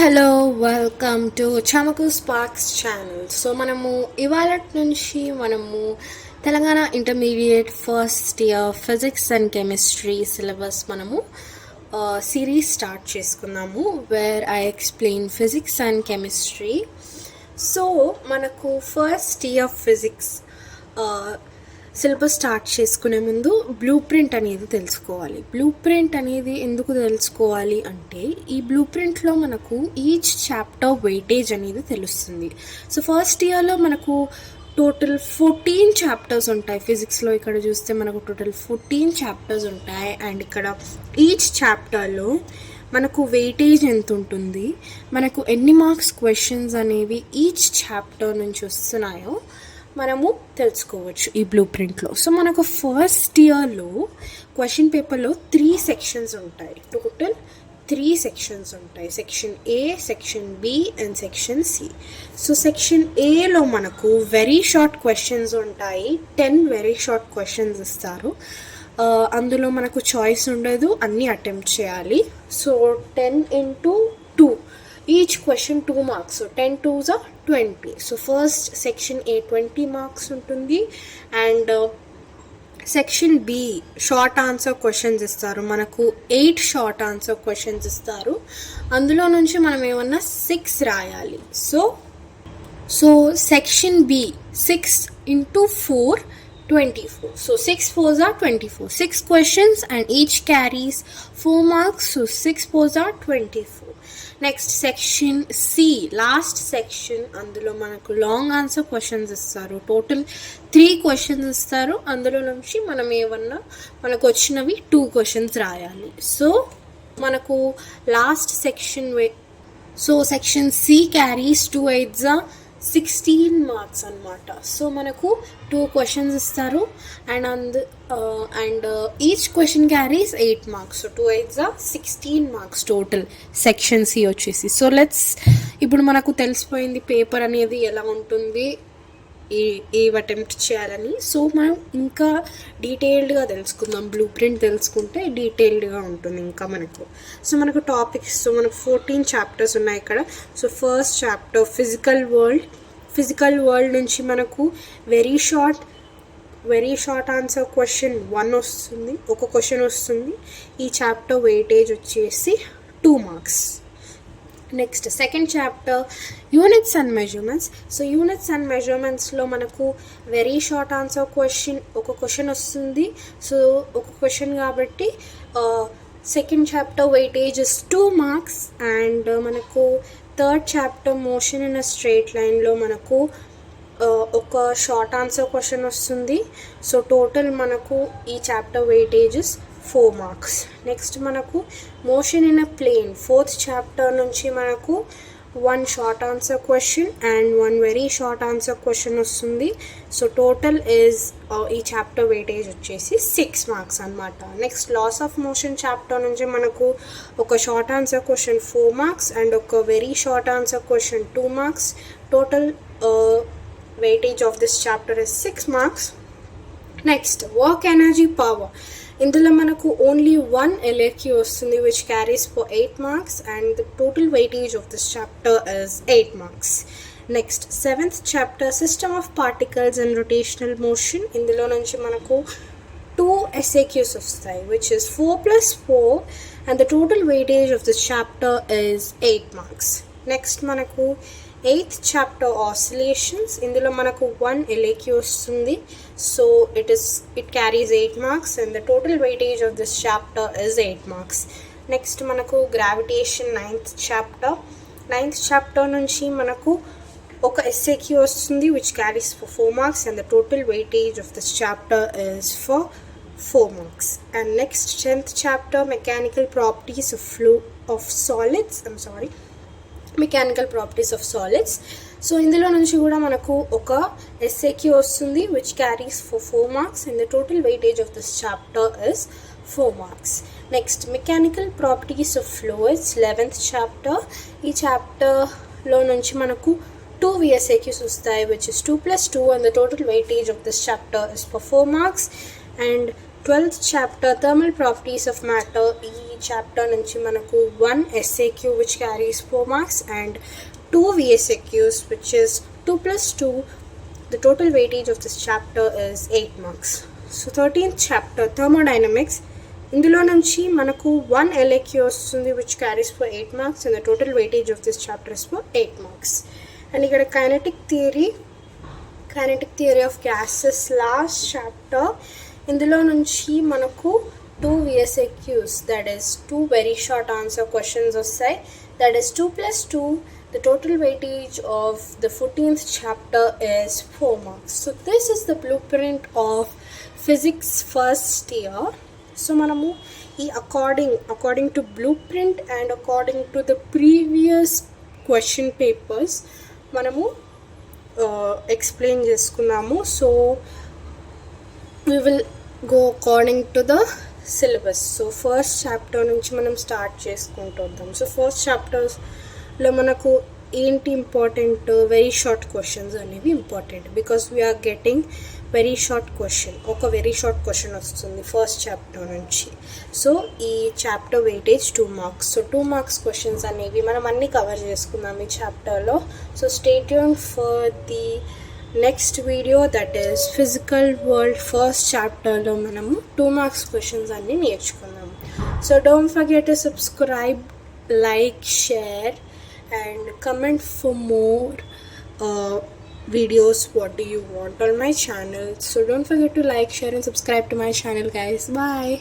Hello welcome to Chamaku sparks channel. So ఇవాళ నుంచి Telangana intermediate first year physics and chemistry syllabus series start చేసుకున్నాము, where I explain physics and chemistry. So మనకు first year physics syllabus start చేసుకునే ముందు blue print అనేది తెలుసుకోవాలి. Blue print అనేది ఎందుకు తెలుసుకోవాలి అంటే, ఈ బ్లూ ప్రింట్లో మనకు ఈచ్ చాప్టర్ వెయిటేజ్ అనేది తెలుస్తుంది. సో ఫస్ట్ ఇయర్లో మనకు టోటల్ 14 చాప్టర్స్ ఉంటాయి ఫిజిక్స్లో. ఇక్కడ చూస్తే మనకు టోటల్ 14 చాప్టర్స్ ఉంటాయి. అండ్ ఇక్కడ ఈచ్ చాప్టర్లో మనకు వెయిటేజ్ ఎంత ఉంటుంది, మనకు ఎన్ని మార్క్స్ క్వశ్చన్స్ అనేవి ఈచ్ చాప్టర్ నుంచి వస్తున్నాయో తెలుసుకోవచ్చు ఈ బ్లూ ప్రింట్లో. సో మనకు ఫస్ట్ ఇయర్లో క్వశ్చన్ పేపర్లో 3 సెక్షన్స్ ఉంటాయి. టోటల్ 3 సెక్షన్స్ ఉంటాయి. Section A, section B and section C. So section ఏలో మనకు వెరీ షార్ట్ క్వశ్చన్స్ ఉంటాయి. 10 వెరీ షార్ట్ క్వశ్చన్స్ ఇస్తారు. అందులో మనకు చాయిస్ ఉండదు, అన్నీ అటెంప్ట్ చేయాలి. So 10 into 2, each question 2 marks. So 10 2s are 20. So first section A 20 marks ఉంటుంది. And section B short answer questions ఇస్తారు. మనకు 8 షార్ట్ ఆన్సర్ క్వశ్చన్స్ ఇస్తారు. అందులో నుంచి మనం ఏమన్నా 6 రాయాలి. So section B 6 into 4 24. So 6 4s are 24. 6 questions and each carries 4 marks. So 6 4s are 24. Next section C, last section. అందులో మనకు లాంగ్ ఆన్సర్ క్వశ్చన్స్ ఇస్తారు. టోటల్ 3 క్వశ్చన్స్ ఇస్తారు. అందులో నుంచి మనకు వచ్చినవి 2 క్వశ్చన్స్ రాయాలి. సో మనకు last section section C carries 2 8s 16 marks అనమాట. సో మనకు 2 క్వశ్చన్స్ ఇస్తారు. And each question carries 8 marks. So 2 8s 16 marks total section C వచ్చేసి. సో ఇప్పుడు మనకు తెలిసిపోయింది పేపర్ అనేది ఎలా ఉంటుంది, ఏవి అటెంప్ట్ చేయాలని. సో మనం ఇంకా డీటెయిల్డ్గా తెలుసుకుందాం. బ్లూ ప్రింట్ తెలుసుకుంటే డీటెయిల్డ్గా ఉంటుంది ఇంకా మనకు టాపిక్స్. సో మనకు 14 చాప్టర్స్ ఉన్నాయి ఇక్కడ. So first chapter physical world నుంచి మనకు వెరీ షార్ట్ ఆన్సర్ క్వశ్చన్ 1 వస్తుంది, ఒక క్వశ్చన్ వస్తుంది. ఈ చాప్టర్ వెయిటేజ్ వచ్చేసి 2 marks. Next second chapter units and measurements. So units and మెజర్మెంట్స్లో మనకు వెరీ షార్ట్ ఆన్సర్ క్వశ్చన్, ఒక క్వశ్చన్ వస్తుంది. సో ఒక క్వశ్చన్ కాబట్టి second chapter weightage is 2 marks. And మనకు third chapter motion in a straight లైన్లో మనకు ఒక షార్ట్ ఆన్సర్ క్వశ్చన్ వస్తుంది. సో టోటల్ మనకు ఈ చాప్టర్ వెయిటేజెస్ 4 marks. నెక్స్ట్ మనకు motion in a plane, fourth chapter నుంచి మనకు 1 short answer question and 1 very short answer question వస్తుంది. సో టోటల్ ఈ చాప్టర్ వెయిటేజ్ వచ్చేసి 6 marks అనమాట. Next laws of motion chapter నుంచి మనకు ఒక short answer question 4 marks and ఒక very short answer question 2 marks. Total weightage of this chapter is 6 marks. Next work energy power. ఇందులో మనకు only 1 LAQ వస్తుంది, which carries for 8 marks and the total weightage of this chapter is 8 marks. Next 7th chapter system of particles and rotational motion. ఇందులో నుంచి మనకు 2 SAQs వస్తాయి, which is 4 + 4 and the total weightage of this chapter is 8 marks. Next మనకు 8th chapter oscillations. ఇందులో మనకు 1 LAQ వస్తుంది. So it carries 8 marks and the total weightage of this chapter is 8 marks. Next మనకు gravitation 9th chapter నుంచి మనకు ఒక SAQ వస్తుంది, which carries for 4 marks and the total weightage of this chapter is for 4 marks. And next 10th chapter mechanical properties of solids. Mechanical properties of solids. So ఇందులో నుంచి కూడా మనకు ఒక SAQ వస్తుంది, which carries for 4 marks and the total weightage of this chapter is 4 marks. Next mechanical properties of fluids 11th chapter. ఈ చాప్టర్లో నుంచి మనకు 2 VSAQs వస్తాయి, which is 2 + 2 and the total weightage of this chapter is for 4 marks. And 12th chapter thermal properties of matter. ఈ chapter నుంచి మనకు 1 SAQ which carries 4 marks and 2 VSAQs which is 2 plus 2. The total weightage of this chapter is 8 marks. So 13th chapter thermodynamics. ఇందులో నుంచి మనకు 1 LAQ వస్తుంది which carries for 8 marks and the total weightage of this chapter is for 8 marks. And ఇక్కడ kinetic theory of gases last chapter. ఇందులో నుంచి మనకు 2 VSAQs, that is 2 very short answer questions వస్తాయి. That is 2 plus 2. The total weightage of the 14th chapter is 4 marks. So this is the blueprint of physics first year. So మనము ఈ according to blueprint and according to the previous question papers మనము explain చేసుకున్నాము. So we will go according to the syllabus. So first chapter నుంచి మనం start చేసుకుంటూ వద్దాం. So first చాప్టర్స్లో మనకు ఏంటి ఇంపార్టెంట్, వెరీ షార్ట్ క్వశ్చన్స్ అనేవి important because we're getting very short question. ఒక వెరీ షార్ట్ క్వశ్చన్ వస్తుంది ఫస్ట్ చాప్టర్ నుంచి. సో ఈ chapter weightage 2 marks. So 2 marks questions అనేవి మనం అన్నీ కవర్ చేసుకుందాం ఈ చాప్టర్లో. So stay tune for the next video, that is physical world first చాప్టర్లో మనము 2 marks క్వశ్చన్స్ అన్నీ నేర్చుకున్నాము. So don't forget to subscribe, like, share and comment for more videos. What do you want on my channel? So don't forget to like, share and subscribe to my channel, guys. Bye.